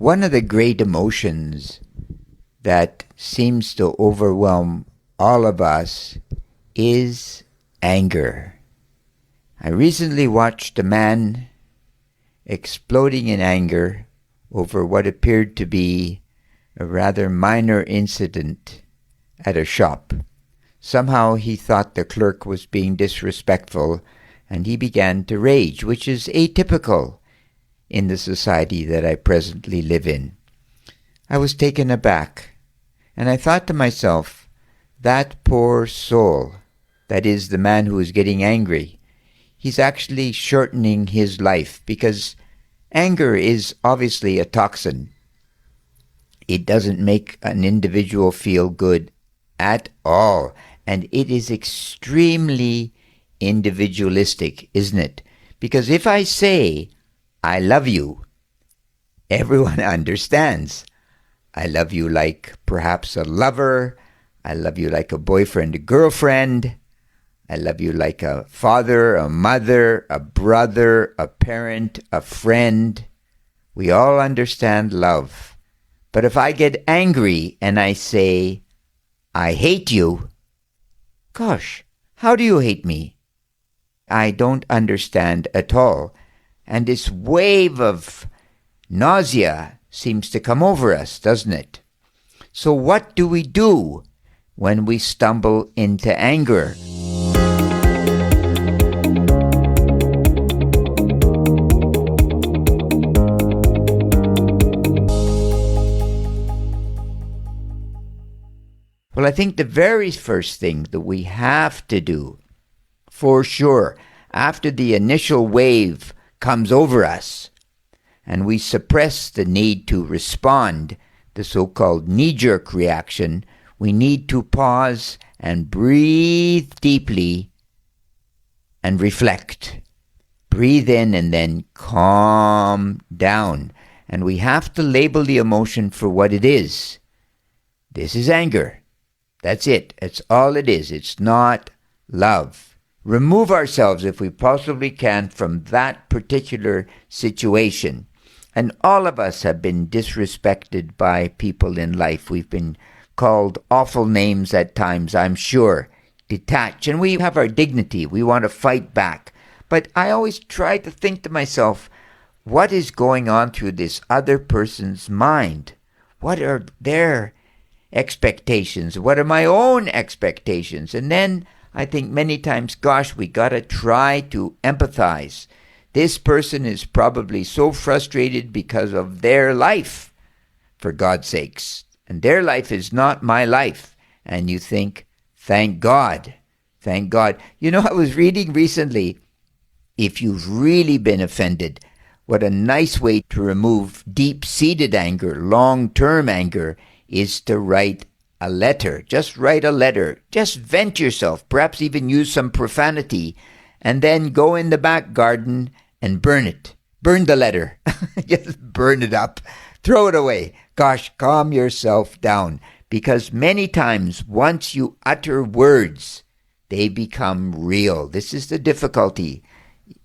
One of the great emotions that seems to overwhelm all of us is anger. I recently watched a man exploding in anger over what appeared to be a rather minor incident at a shop. Somehow he thought the clerk was being disrespectful, and he began to rage, which is atypical in the society that I presently live in. I was taken aback, and I thought to myself, that poor soul, that is the man who is getting angry, he's actually shortening his life, because anger is obviously a toxin. It doesn't make an individual feel good at all, and it is extremely individualistic, isn't it? Because if I say, I love you, everyone understands. I love you like perhaps a lover. I love you like a boyfriend, a girlfriend. I love you like a father, a mother, a brother, a parent, a friend. We all understand love. But if I get angry and I say, I hate you, gosh, how do you hate me? I don't understand at all. And this wave of nausea seems to come over us, doesn't it? So what do we do when we stumble into anger? Well, I think the very first thing that we have to do, for sure, after the initial wave comes over us, and we suppress the need to respond, the so-called knee-jerk reaction, we need to pause and breathe deeply and reflect. Breathe in and then calm down. And we have to label the emotion for what it is. This is anger. That's it. It's all it is. It's not love. Remove ourselves, if we possibly can, from that particular situation. And all of us have been disrespected by people in life. We've been called awful names at times, I'm sure. Detach. And we have our dignity. We want to fight back. But I always try to think to myself, what is going on through this other person's mind? What are their expectations? What are my own expectations? And then I think many times, gosh, we got to try to empathize. This person is probably so frustrated because of their life, for God's sakes. And their life is not my life. And you think, thank God. Thank God. You know, I was reading recently, if you've really been offended, what a nice way to remove deep-seated anger, long-term anger, is to write a letter. Just write a letter. Just vent yourself. Perhaps even use some profanity. And then go in the back garden and burn it. Burn the letter. Just burn it up. Throw it away. Gosh, calm yourself down. Because many times, once you utter words, they become real. This is the difficulty.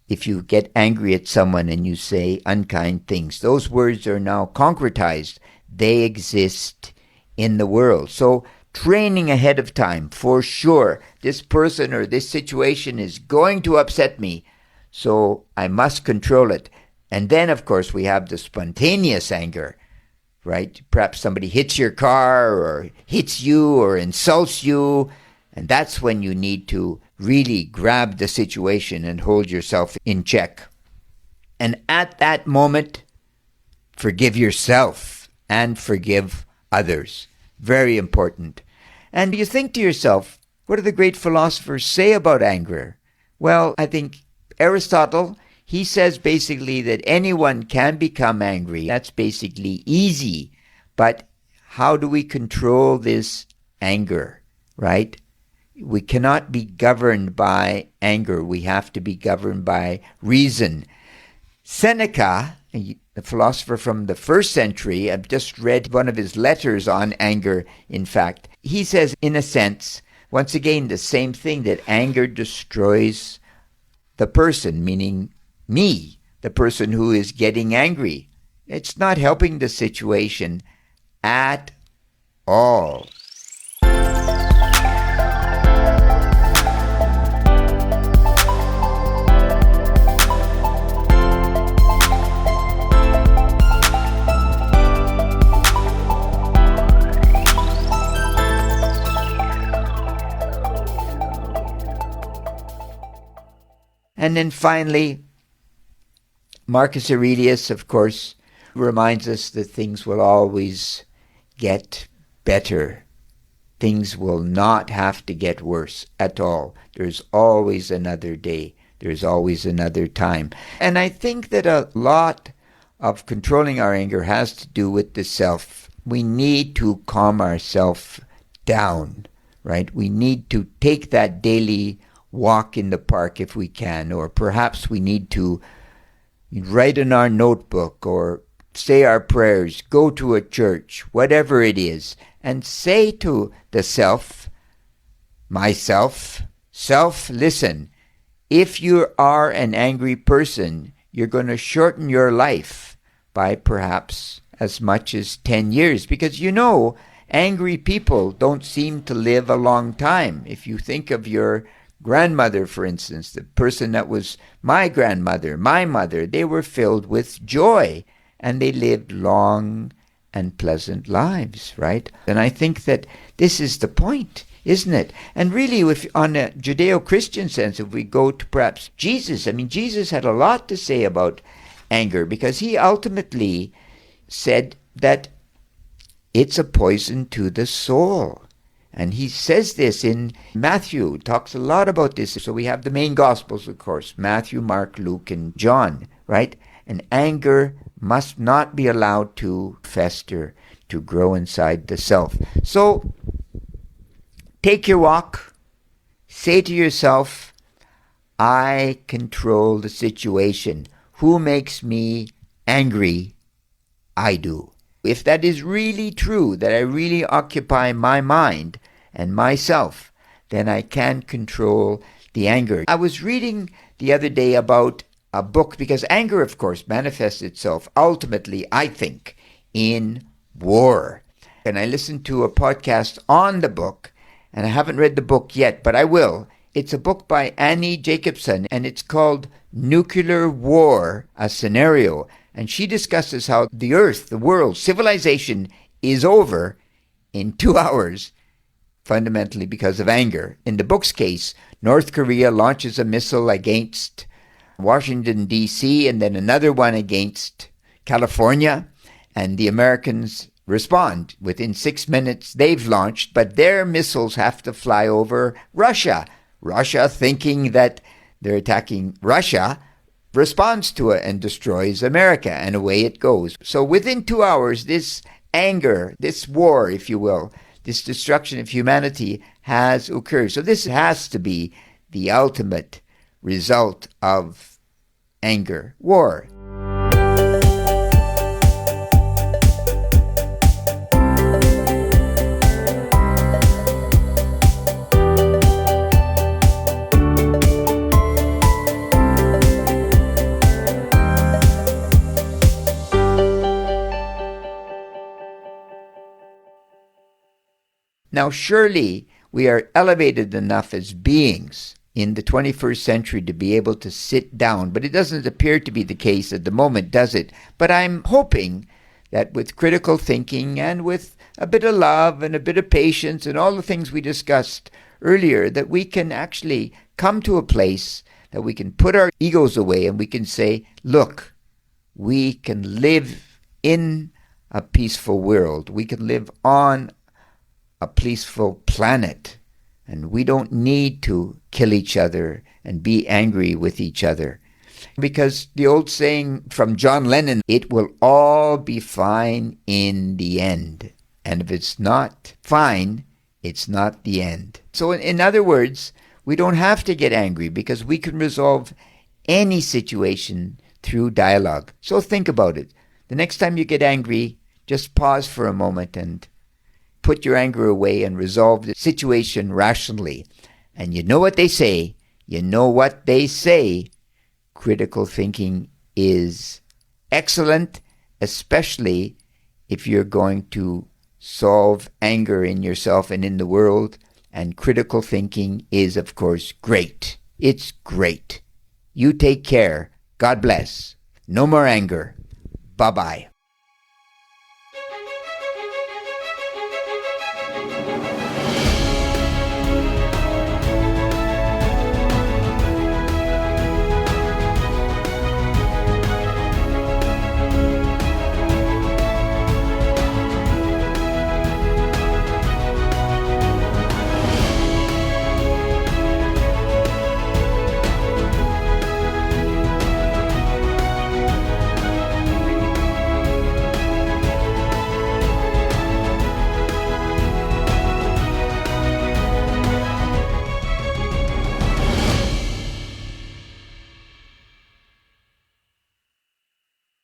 If you get angry at someone and you say unkind things, those words are now concretized. They exist in the world. So training ahead of time, for sure, this person or this situation is going to upset me, so I must control it. And then, of course, we have the spontaneous anger, right? Perhaps somebody hits your car or hits you or insults you, and that's when you need to really grab the situation and hold yourself in check. And at that moment, forgive yourself and forgive others. Very important. And you think to yourself, what do the great philosophers say about anger? Well, I think Aristotle, he says basically that anyone can become angry. That's basically easy. But how do we control this anger, right? We cannot be governed by anger. We have to be governed by reason. Seneca, the philosopher from the 1st century, I've just read one of his letters on anger, in fact. He says, in a sense, once again, the same thing, that anger destroys the person, meaning me, the person who is getting angry. It's not helping the situation at all. And then finally, Marcus Aurelius, of course, reminds us that things will always get better. Things will not have to get worse at all. There's always another day. There's always another time. And I think that a lot of controlling our anger has to do with the self. We need to calm ourselves down, right? We need to take that daily walk in the park if we can, or perhaps we need to write in our notebook or say our prayers, go to a church, whatever it is, and say to the self, myself, self, listen, if you are an angry person, you're going to shorten your life by perhaps as much as 10 years, because angry people don't seem to live a long time. If you think of your grandmother, for instance, the person that was my grandmother, my mother, they were filled with joy and they lived long and pleasant lives, right? And I think that this is the point, isn't it? And really, if on a Judeo-Christian sense, if we go to perhaps Jesus, Jesus had a lot to say about anger, because he ultimately said that it's a poison to the soul. And he says this in Matthew, talks a lot about this. So we have the main Gospels, of course, Matthew, Mark, Luke, and John, right? And anger must not be allowed to fester, to grow inside the self. So take your walk, say to yourself, I control the situation. Who makes me angry? I do. If that is really true, that I really occupy my mind and myself, then I can control the anger. I was reading the other day about a book, because anger, of course, manifests itself ultimately, I think, in war. And I listened to a podcast on the book, and I haven't read the book yet, but I will. It's a book by Annie Jacobson, and it's called Nuclear War, a Scenario. And she discusses how the earth, the world, civilization is over in 2 hours, fundamentally because of anger. In the book's case, North Korea launches a missile against Washington, D.C., and then another one against California, and the Americans respond. Within 6 minutes, they've launched, but their missiles have to fly over Russia. Russia, thinking that they're attacking Russia, responds to it and destroys America, and away it goes. So within 2 hours, this anger, this war, if you will, this destruction of humanity has occurred. So this has to be the ultimate result of anger, war. Now, surely we are elevated enough as beings in the 21st century to be able to sit down, but it doesn't appear to be the case at the moment, does it? But I'm hoping that with critical thinking and with a bit of love and a bit of patience and all the things we discussed earlier, that we can actually come to a place that we can put our egos away and we can say, look, we can live in a peaceful world. We can live on a peaceful planet, and we don't need to kill each other and be angry with each other. Because the old saying from John Lennon, it will all be fine in the end. And if it's not fine, it's not the end. So in other words, we don't have to get angry because we can resolve any situation through dialogue. So think about it. The next time you get angry, just pause for a moment and put your anger away and resolve the situation rationally. And you know what they say. Critical thinking is excellent especially if you're going to solve anger in yourself and in the world. And critical thinking is, of course, great. It's great. You take care. God bless. No more anger. Bye-bye.